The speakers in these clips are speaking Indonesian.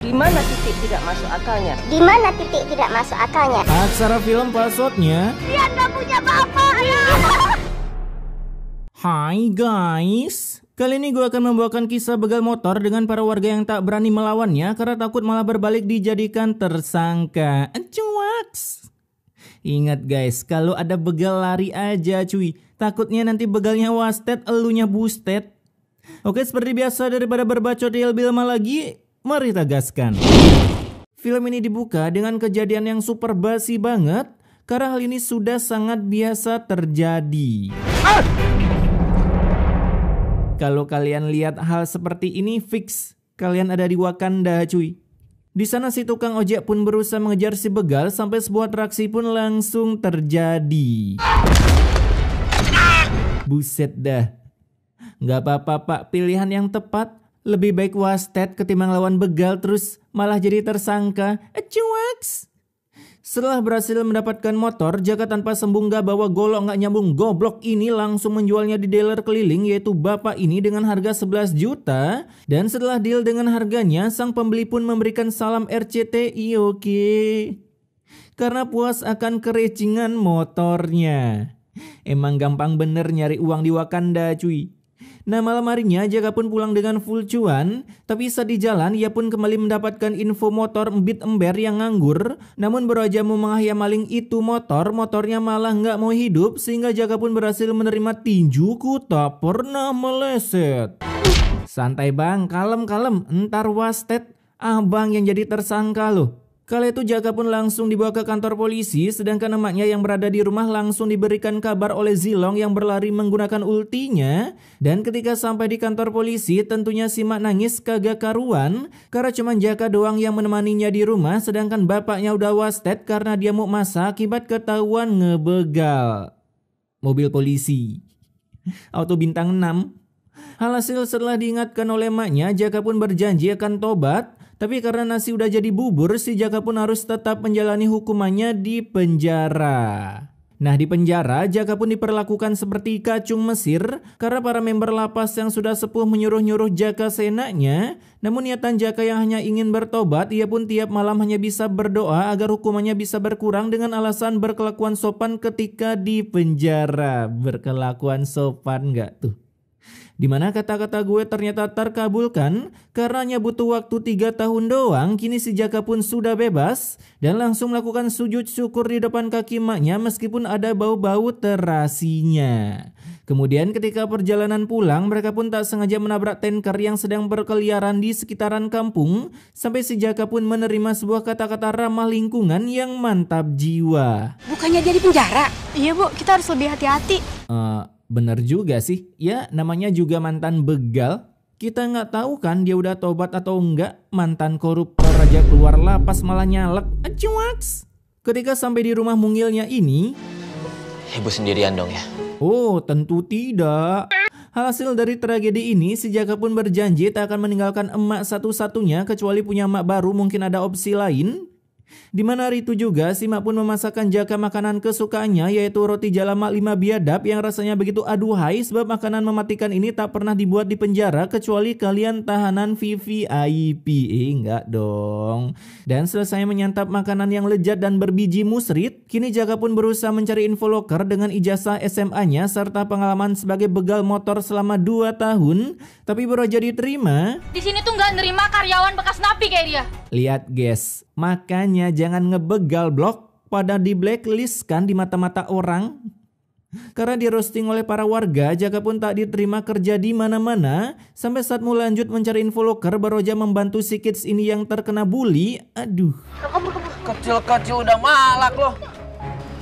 Di mana titik tidak masuk akalnya? Di mana titik tidak masuk akalnya? Aksara film passwordnya. Dia nggak punya bapak ya. Hai guys, kali ini gue akan membawakan kisah begal motor dengan para warga yang tak berani melawannya karena takut malah berbalik dijadikan tersangka. Cuaks. Ingat guys, kalau ada begal lari aja cuy. Takutnya nanti begalnya wasted, elunya boosted. Oke, seperti biasa daripada berbacot lebih lama lagi, mari kita gaskan. Film ini dibuka dengan kejadian yang super basi banget karena hal ini sudah sangat biasa terjadi. Kalau kalian lihat hal seperti ini, fix kalian ada di Wakanda cuy. Di sana si tukang ojek pun berusaha mengejar si begal sampai sebuah atraksi pun langsung terjadi. Buset dah. Gak apa-apa pak, pilihan yang tepat. Lebih baik wasted ketimbang lawan begal terus malah jadi tersangka. Cuaks. Setelah berhasil mendapatkan motor, Jaka tanpa sembunga bawa golok gak nyambung goblok ini langsung menjualnya di dealer keliling, yaitu bapak ini dengan harga 11 juta. Dan setelah deal dengan harganya, sang pembeli pun memberikan salam RCTI oke. Karena puas akan kerecingan motornya. Emang gampang bener nyari uang di Wakanda cuy. Nah malam harinya Jaka pun pulang dengan full cuan. Tapi saat di jalan ia pun kembali mendapatkan info motor embit ember yang nganggur. Namun baru aja mau menghayal maling itu motornya malah nggak mau hidup. Sehingga Jaka pun berhasil menerima tinjuku tak pernah meleset. Santai bang, kalem, entar wasted abang yang jadi tersangka loh. Kala itu Jaka pun langsung dibawa ke kantor polisi, sedangkan emaknya yang berada di rumah langsung diberikan kabar oleh Zilong yang berlari menggunakan ultinya. Dan ketika sampai di kantor polisi, tentunya si mak nangis kagak karuan karena cuma Jaka doang yang menemaninya di rumah, sedangkan bapaknya udah wasted karena dia mau masak akibat ketahuan ngebegal. Mobil polisi auto bintang 6. Alhasil setelah diingatkan oleh emaknya, Jaka pun berjanji akan tobat. Tapi karena nasi udah jadi bubur, si Jaka pun harus tetap menjalani hukumannya di penjara. Nah di penjara, Jaka pun diperlakukan seperti kacung Mesir karena para member lapas yang sudah sepuh menyuruh-nyuruh Jaka seenaknya. Namun niatan Jaka yang hanya ingin bertobat, ia pun tiap malam hanya bisa berdoa agar hukumannya bisa berkurang dengan alasan berkelakuan sopan ketika di penjara. Berkelakuan sopan nggak tuh? Dimana kata-kata gue ternyata terkabulkan karena hanya butuh waktu 3 tahun doang. Kini si Jaka pun sudah bebas dan langsung melakukan sujud syukur di depan kaki emaknya meskipun ada bau-bau terasinya. Kemudian ketika perjalanan pulang, mereka pun tak sengaja menabrak tanker yang sedang berkeliaran di sekitaran kampung. Sampai si Jaka pun menerima sebuah kata-kata ramah lingkungan yang mantap jiwa. Bukannya dia di penjara? Iya bu, kita harus lebih hati-hati. Bener juga sih, ya namanya juga mantan begal. Kita nggak tahu kan dia udah tobat atau enggak. Mantan koruptor aja keluar lapas malah nyalek. Cuaks. Ketika sampai di rumah mungilnya ini, ibu sendirian dong ya? Oh tentu tidak. Hasil dari tragedi ini, si Jaka pun berjanji tak akan meninggalkan emak satu-satunya kecuali punya emak baru mungkin ada opsi lain. Di mana hari itu juga si mak pun memasakkan Jaka makanan kesukaannya, yaitu roti jalamak 5 biadab yang rasanya begitu aduhai sebab makanan mematikan ini tak pernah dibuat di penjara kecuali kalian tahanan VVIP. Enggak dong. Dan selesai menyantap makanan yang lezat dan berbiji musrit, kini Jaka pun berusaha mencari info loker dengan ijazah SMA-nya serta pengalaman sebagai begal motor selama 2 tahun. Tapi baru aja diterima. Di sini tuh nggak nerima karyawan bekas napi kayak dia. Lihat guys, makanya jangan ngebegal blok, pada di blacklist kan di mata-mata orang. Karena di roasting oleh para warga, Jaka pun tak diterima kerja di mana-mana. Sampai saat mau lanjut mencari info loker, baru aja membantu si kids ini yang terkena bully. Aduh. Kecil-kecil udah malak loh.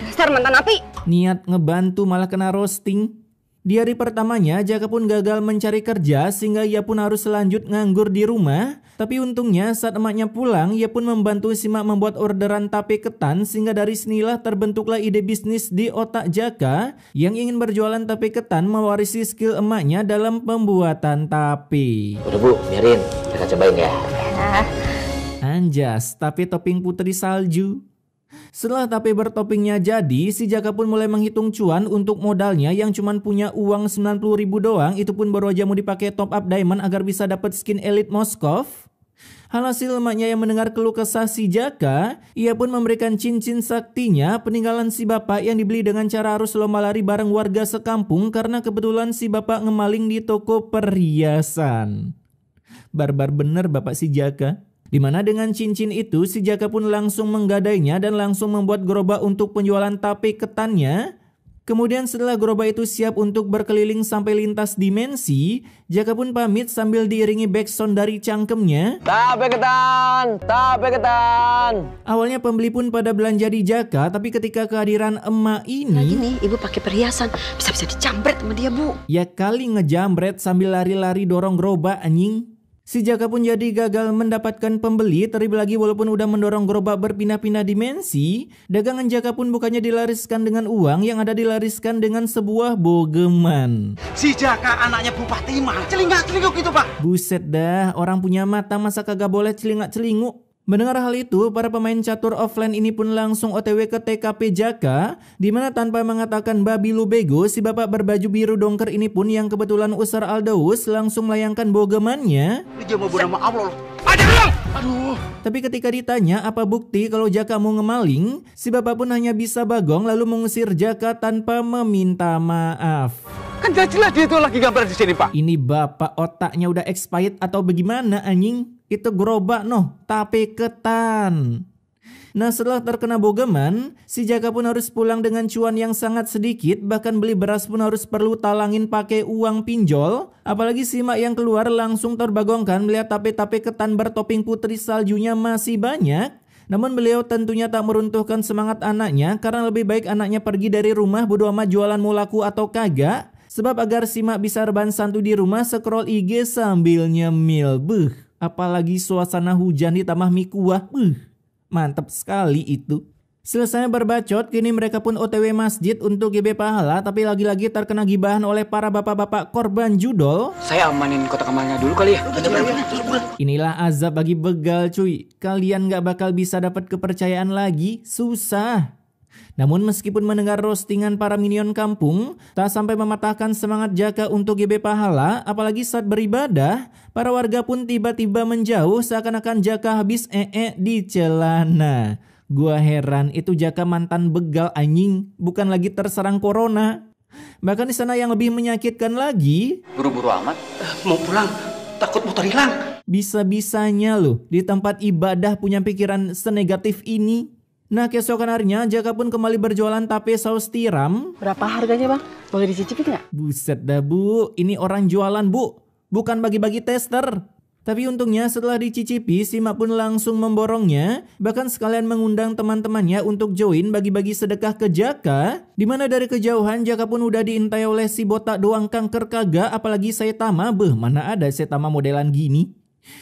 Dasar mantan napi. Niat ngebantu malah kena roasting. Di hari pertamanya, Jaka pun gagal mencari kerja sehingga ia pun harus lanjut nganggur di rumah. Tapi untungnya saat emaknya pulang, ia pun membantu si mak membuat orderan tape ketan sehingga dari sinilah terbentuklah ide bisnis di otak Jaka yang ingin berjualan tape ketan mewarisi skill emaknya dalam pembuatan tape. Udah bu, biarin, kita cobain ya. Anjas, tape topping putri salju. Setelah tape bertoppingnya jadi, si Jaka pun mulai menghitung cuan untuk modalnya yang cuma punya uang 90.000 doang. Itu pun baru aja mau dipakai top up diamond agar bisa dapat skin elite Moskov. Alhasil emaknya yang mendengar keluh kesah si Jaka, ia pun memberikan cincin saktinya peninggalan si bapak yang dibeli dengan cara harus lomba lari bareng warga sekampung karena kebetulan si bapak ngemaling di toko perhiasan. Barbar bener bapak si Jaka. Dimana dengan cincin itu si Jaka pun langsung menggadainya dan langsung membuat gerobak untuk penjualan tape ketannya. Kemudian setelah gerobak itu siap untuk berkeliling sampai lintas dimensi, Jaka pun pamit sambil diiringi backsound dari cangkemnya. Tape ketan, tape ketan. Awalnya pembeli pun pada belanja di Jaka, tapi ketika kehadiran emak ini, Ini ibu pakai perhiasan, bisa-bisa dicambret sama dia, Bu. ya kali ngejambret sambil lari-lari dorong gerobak anjing. Si Jaka pun jadi gagal mendapatkan pembeli, terlebih lagi walaupun udah mendorong gerobak berpindah-pindah dimensi, dagangan Jaka pun bukannya dilariskan dengan uang, yang ada dilariskan dengan sebuah bogeman. Si Jaka anaknya Bupati mah celingak-celinguk itu pak. Buset dah, orang punya mata masa kagak boleh celingak-celinguk. Mendengar hal itu, para pemain catur offline ini pun langsung OTW ke TKP Jaka, di mana tanpa mengatakan babi lu bego, si bapak berbaju biru dongker ini pun yang kebetulan Usar Aldaus langsung melayangkan bogemannya. Dia mau nama Allah. Ada dong. Aduh. Tapi ketika ditanya apa bukti kalau Jaka mau ngemaling, si bapak pun hanya bisa bagong lalu mengusir Jaka tanpa meminta maaf. Kan jelas dia itu lagi gambar di sini pak. Ini bapak otaknya udah expired atau bagaimana anjing? Itu gerobak noh, tape ketan. Nah setelah terkena bogeman, si Jaka pun harus pulang dengan cuan yang sangat sedikit, bahkan beli beras pun harus perlu talangin pakai uang pinjol. Apalagi si mak yang keluar langsung terbagongkan melihat tape-tape ketan bertoping putri saljunya masih banyak. Namun beliau tentunya tak meruntuhkan semangat anaknya, karena lebih baik anaknya pergi dari rumah bodo amat jualan mau laku atau kagak. Sebab agar si mak bisa rebahan santu di rumah scroll IG sambil nyemil. Apalagi suasana hujan ditambah mie kuah. Mantap sekali itu. Selesai berbacot, kini mereka pun OTW masjid untuk GB pahala, tapi lagi-lagi terkena gibahan oleh para bapak-bapak korban judol. Saya amanin kotak amalnya dulu kali ya. Inilah azab bagi begal cuy. Kalian gak bakal bisa dapat kepercayaan lagi. Susah. Namun meskipun mendengar roastingan para minion kampung, tak sampai mematahkan semangat Jaka untuk GB pahala, apalagi saat beribadah, para warga pun tiba-tiba menjauh seakan-akan Jaka habis di celana. Gua heran, itu Jaka mantan begal anjing, bukan lagi terserang corona. Bahkan di sana yang lebih menyakitkan lagi, Buru-buru amat. Mau pulang, takut motor hilang. bisa-bisanya loh di tempat ibadah punya pikiran senegatif ini. Nah keesokan harinya Jaka pun kembali berjualan tape saus tiram. Berapa harganya, Bang? Boleh dicicipin nggak? Buset dah bu, ini orang jualan bu, bukan bagi-bagi tester. Tapi untungnya setelah dicicipi, si mak pun langsung memborongnya, bahkan sekalian mengundang teman-temannya untuk join bagi-bagi sedekah ke Jaka. Dimana dari kejauhan Jaka pun udah diintai oleh si botak doang kanker kagak, apalagi Saitama. Mana ada Saitama modelan gini.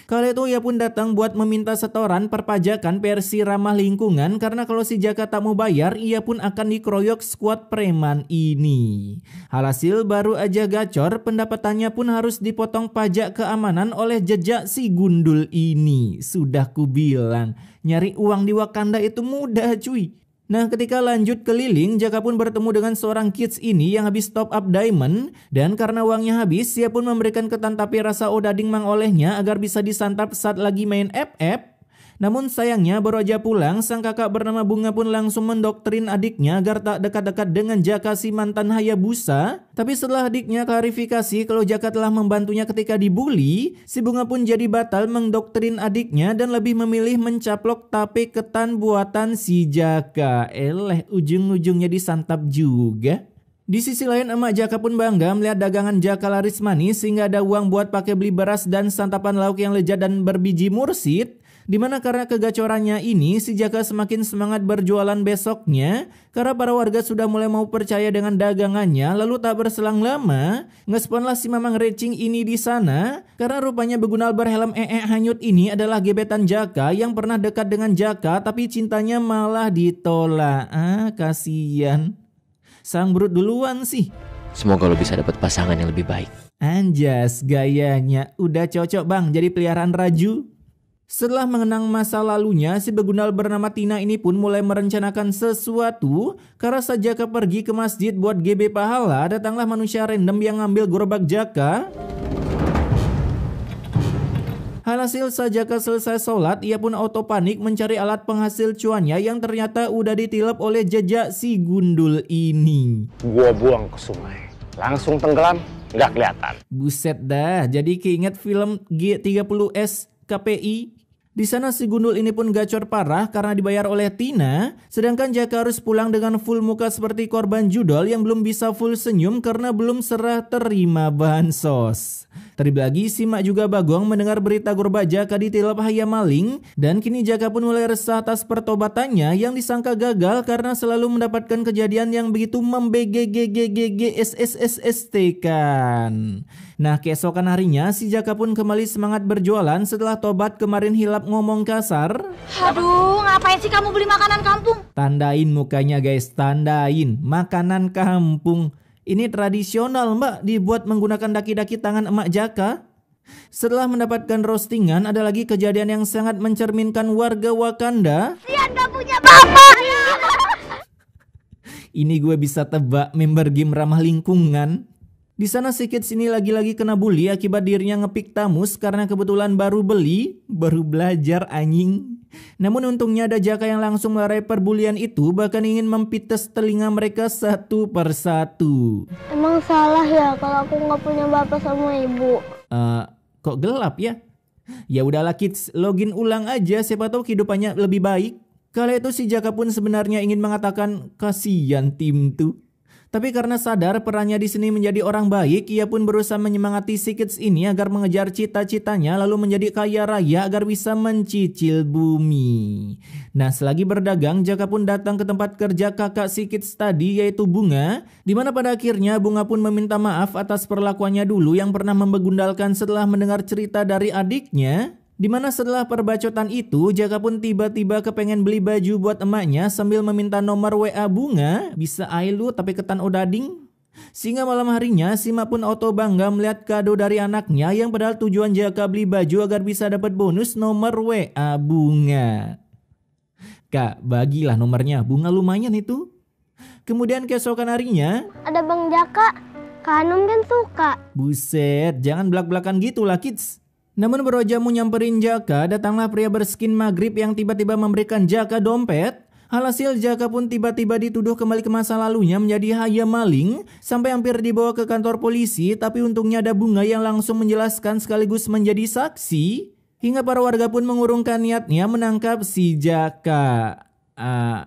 Kali itu ia pun datang buat meminta setoran perpajakan versi ramah lingkungan, karena kalau si Jaka tak mau bayar, ia pun akan dikeroyok skuad preman ini. Alhasil baru aja gacor, pendapatannya pun harus dipotong pajak keamanan oleh jejak si gundul ini. Sudah kubilang, nyari uang di Wakanda itu mudah cuy. Nah ketika lanjut keliling, Jaka pun bertemu dengan seorang kids ini yang habis top up diamond, dan karena uangnya habis, ia pun memberikan ketan tapi rasa odading mang olehnya agar bisa disantap saat lagi main FF. Namun sayangnya baru aja pulang, sang kakak bernama Bunga pun langsung mendoktrin adiknya agar tak dekat-dekat dengan Jaka si mantan Hayabusa. Tapi setelah adiknya klarifikasi kalau Jaka telah membantunya ketika dibully, si Bunga pun jadi batal mendoktrin adiknya dan lebih memilih mencaplok tape ketan buatan si Jaka. Ujung-ujungnya disantap juga. Di sisi lain emak Jaka pun bangga melihat dagangan Jaka laris manis sehingga ada uang buat pakai beli beras dan santapan lauk yang lezat dan berbiji mursid. Dimana karena kegacorannya ini, si Jaka semakin semangat berjualan besoknya, karena para warga sudah mulai mau percaya dengan dagangannya. Lalu tak berselang lama, ngesponlah si mamang recing ini di sana, karena rupanya begunal berhelm hanyut ini adalah gebetan Jaka yang pernah dekat dengan Jaka, tapi cintanya malah ditolak. Kasian. Sang brut duluan sih. Semoga lo bisa dapat pasangan yang lebih baik. Anjas gayanya, udah cocok bang jadi peliharaan Raju. Setelah mengenang masa lalunya, si begundal bernama Tina ini pun mulai merencanakan sesuatu. Karena saat Jaka pergi ke masjid buat GB pahala, datanglah manusia random yang ngambil gerobak Jaka. Alhasil saat Jaka selesai sholat, ia pun auto panik mencari alat penghasil cuannya yang ternyata udah ditilep oleh jejak si gundul ini. Gua buang ke sungai, langsung tenggelam, nggak kelihatan. Buset dah, jadi keinget film G30S KPI. Di sana si gundul ini pun gacor parah karena dibayar oleh Tina, sedangkan Jaka harus pulang dengan full muka seperti korban judol yang belum bisa full senyum karena belum serah terima bansos. Terlebih lagi si mak juga bagong mendengar berita Gorba Jaka ditilep hayam maling, dan kini Jaka pun mulai resah atas pertobatannya yang disangka gagal karena selalu mendapatkan kejadian yang begitu membgggggsstkan. Nah, keesokan harinya si Jaka pun kembali semangat berjualan setelah tobat kemarin hilap ngomong kasar. Aduh, ngapain sih kamu beli makanan kampung? Tandain mukanya guys, tandain makanan kampung. Ini tradisional mbak, dibuat menggunakan daki-daki tangan emak Jaka. Setelah mendapatkan roastingan, ada lagi kejadian yang sangat mencerminkan warga Wakanda. Sian gak punya bapak. Ini gue bisa tebak member game ramah lingkungan. Di sana si Kids ini lagi-lagi kena bully akibat dirinya ngepik tamus karena kebetulan baru belajar anjing. Namun untungnya ada Jaka yang langsung melerai perbulian itu, bahkan ingin mempites telinga mereka satu persatu. Emang salah ya kalau aku nggak punya bapak sama ibu? Kok gelap ya? Ya udahlah Kids, login ulang aja, siapa tahu kehidupannya lebih baik. Kala itu si Jaka pun sebenarnya ingin mengatakan kasihan tim tuh. Tapi karena sadar perannya di sini menjadi orang baik, ia pun berusaha menyemangati si Kids ini agar mengejar cita-citanya lalu menjadi kaya raya agar bisa mencicil bumi. Nah, selagi berdagang, Jaka pun datang ke tempat kerja kakak si Kids tadi yaitu Bunga, di mana pada akhirnya Bunga pun meminta maaf atas perlakuannya dulu yang pernah membegundalkan setelah mendengar cerita dari adiknya. Dimana setelah perbacotan itu, Jaka pun tiba-tiba kepengen beli baju buat emaknya sambil meminta nomor WA Bunga. Bisa ai lu tapi ketan odading. Sehingga malam harinya si mak pun auto bangga melihat kado dari anaknya yang padahal tujuan Jaka beli baju agar bisa dapat bonus nomor WA Bunga. Kak, bagilah nomornya, Bunga lumayan itu. Kemudian keesokan harinya, ada Bang Jaka, Kak Hanum kan suka. Buset, jangan belak-belakan gitu lah Kids. Namun baru aja mau nyamperin Jaka, datanglah pria berskin maghrib yang tiba-tiba memberikan Jaka dompet. Alhasil Jaka pun tiba-tiba dituduh kembali ke masa lalunya menjadi hayam maling sampai hampir dibawa ke kantor polisi, tapi untungnya ada Bunga yang langsung menjelaskan sekaligus menjadi saksi. Hingga para warga pun mengurungkan niatnya menangkap si Jaka.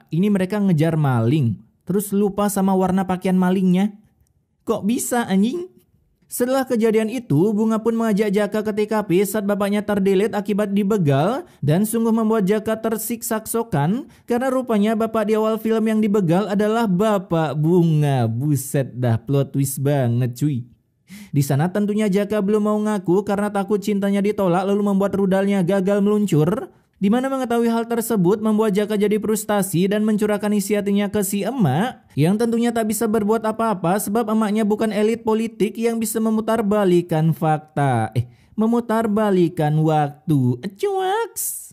Ini mereka ngejar maling, terus lupa sama warna pakaian malingnya. Kok bisa anjing? Setelah kejadian itu, Bunga pun mengajak Jaka ke TKP saat bapaknya terdelet akibat dibegal dan sungguh membuat Jaka tersiksa-saksokan karena rupanya bapak di awal film yang dibegal adalah bapak Bunga. Buset dah, plot twist banget cuy. Di sana tentunya Jaka belum mau ngaku karena takut cintanya ditolak lalu membuat rudalnya gagal meluncur. Di mana mengetahui hal tersebut membuat Jaka jadi frustasi dan mencurahkan isi hatinya ke si emak yang tentunya tak bisa berbuat apa-apa sebab emaknya bukan elit politik yang bisa memutarbalikan fakta. Memutarbalikan waktu. Cuaks.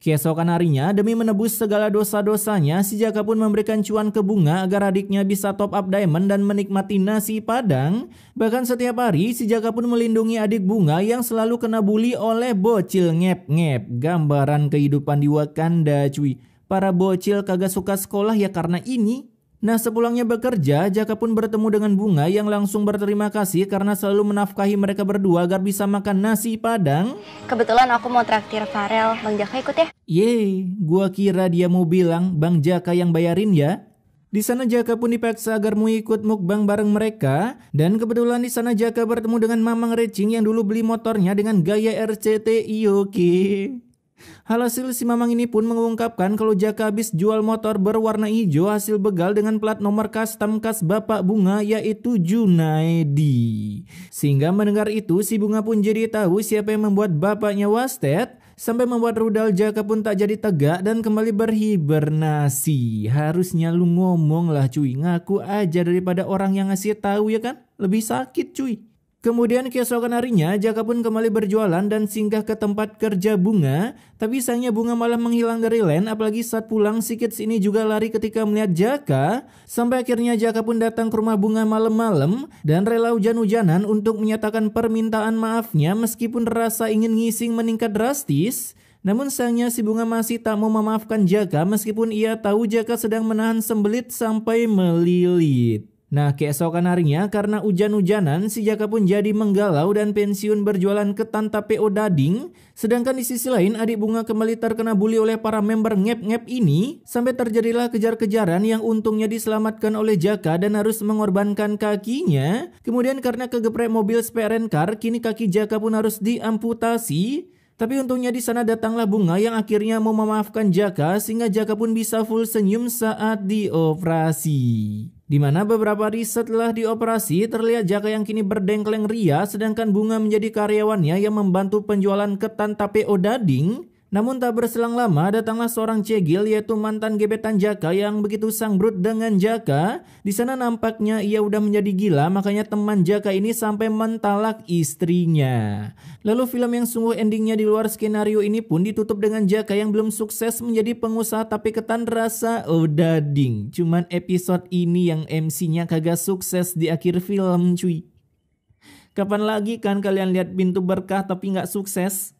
Keesokan harinya demi menebus segala dosa-dosanya si Jaka pun memberikan cuan ke Bunga agar adiknya bisa top up diamond dan menikmati nasi padang. Bahkan setiap hari si Jaka pun melindungi adik Bunga yang selalu kena bully oleh bocil ngep-ngep. Gambaran kehidupan di Wakanda cuy. Para bocil kagak suka sekolah ya karena ini. Nah, sepulangnya bekerja, Jaka pun bertemu dengan Bunga yang langsung berterima kasih karena selalu menafkahi mereka berdua agar bisa makan nasi padang. Kebetulan aku mau traktir Farel, Bang Jaka ikut ya? Yeay, gua kira dia mau bilang Bang Jaka yang bayarin ya. Di sana Jaka pun dipaksa agar mau ikut mukbang bareng mereka, dan kebetulan di sana Jaka bertemu dengan Mamang Recing yang dulu beli motornya dengan gaya RCTI. Oke. Alhasil si Mamang ini pun mengungkapkan kalau Jaka habis jual motor berwarna hijau hasil begal dengan plat nomor custom khas bapak Bunga yaitu Junaedi. Sehingga mendengar itu si Bunga pun jadi tahu siapa yang membuat bapaknya wasted, sampai membuat rudal Jaka pun tak jadi tegak dan kembali berhibernasi. Harusnya lu ngomong lah cuy, ngaku aja daripada orang yang ngasih tahu ya kan, lebih sakit cuy. Kemudian keesokan harinya Jaka pun kembali berjualan dan singgah ke tempat kerja Bunga. Tapi sayangnya Bunga malah menghilang dari Len, apalagi saat pulang si Kids ini juga lari ketika melihat Jaka. Sampai akhirnya Jaka pun datang ke rumah Bunga malam-malam dan rela hujan-hujanan untuk menyatakan permintaan maafnya meskipun rasa ingin ngising meningkat drastis. Namun sayangnya si Bunga masih tak mau memaafkan Jaka meskipun ia tahu Jaka sedang menahan sembelit sampai melilit. Nah, keesokan harinya karena hujan-hujanan si Jaka pun jadi menggalau dan pensiun berjualan ketan tape odading. Sedangkan di sisi lain adik Bunga kembali terkena bully oleh para member ngep-ngep ini. Sampai terjadilah kejar-kejaran yang untungnya diselamatkan oleh Jaka dan harus mengorbankan kakinya. Kemudian karena kegeprek mobil spare car, kini kaki Jaka pun harus diamputasi. Tapi untungnya di sana datanglah Bunga yang akhirnya mau memaafkan Jaka sehingga Jaka pun bisa full senyum saat dioperasi. Di mana beberapa hari setelah dioperasi terlihat Jaka yang kini berdengkleng ria sedangkan Bunga menjadi karyawannya yang membantu penjualan ketan tape odading. Namun tak berselang lama datanglah seorang cegil yaitu mantan gebetan Jaka yang begitu sangbrut dengan Jaka. Di sana nampaknya ia udah menjadi gila, makanya teman Jaka ini sampai mentalak istrinya. Lalu film yang sungguh endingnya di luar skenario ini pun ditutup dengan Jaka yang belum sukses menjadi pengusaha tape ketan rasa odading. Cuman episode ini yang MC-nya kagak sukses di akhir film cuy. Kapan lagi kan kalian lihat Pintu Berkah tapi nggak sukses?